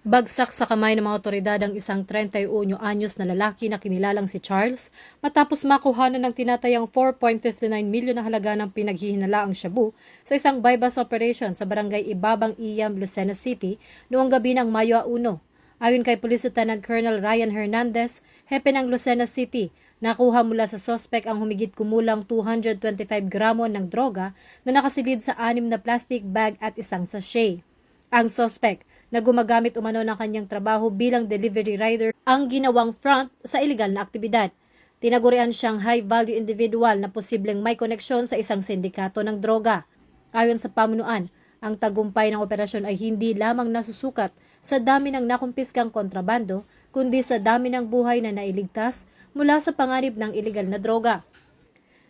Bagsak sa kamay ng mga otoridad ang isang 31 anyos na lalaki na kinilalang si Charles matapos makuhanan ng tinatayang 4.59 milyon na halaga ng pinaghihinalaang shabu sa isang bypass operation sa barangay Ibabang Iyam, Lucena City noong gabi ng Mayo 1. Ayon kay Police Lieutenant Colonel Ryan Hernandez, hepe ng Lucena City, nakuha mula sa sospek ang humigit kumulang 225 gramo ng droga na nakasilid sa 6 na plastic bag at isang sachet. Ang sospek na gumagamit umano ng kanyang trabaho bilang delivery rider ang ginawang front sa iligal na aktibidad. Tinagurian siyang high-value individual na posibleng may koneksyon sa isang sindikato ng droga. Ayon sa pamunuan, ang tagumpay ng operasyon ay hindi lamang nasusukat sa dami ng nakumpiskang kontrabando, kundi sa dami ng buhay na nailigtas mula sa panganib ng iligal na droga.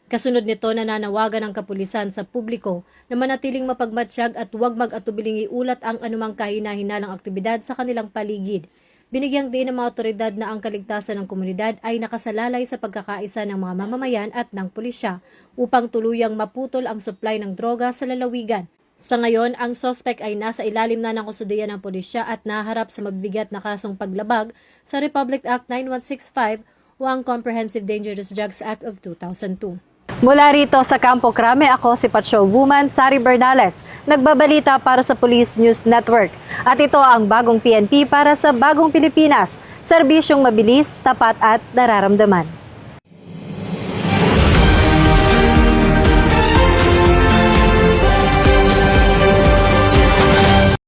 Kasunod nito, nananawagan ang kapulisan sa publiko na manatiling mapagmatsyag at huwag mag-atubiling iulat ang anumang kahina-hinalang aktibidad sa kanilang paligid. Binigyang din ng mga otoridad na ang kaligtasan ng komunidad ay nakasalalay sa pagkakaisa ng mga mamamayan at ng pulisya upang tuluyang maputol ang supply ng droga sa lalawigan. Sa ngayon, ang suspect ay nasa ilalim na ng kustudiya ng pulisya at naharap sa mabibigat na kasong paglabag sa Republic Act 9165 o ang Comprehensive Dangerous Drugs Act of 2002. Mula rito sa Campo Crame, ako si Patrol Woman Sari Bernales, nagbabalita para sa Police News Network. At ito ang bagong PNP para sa bagong Pilipinas, serbisyong mabilis, tapat at nararamdaman.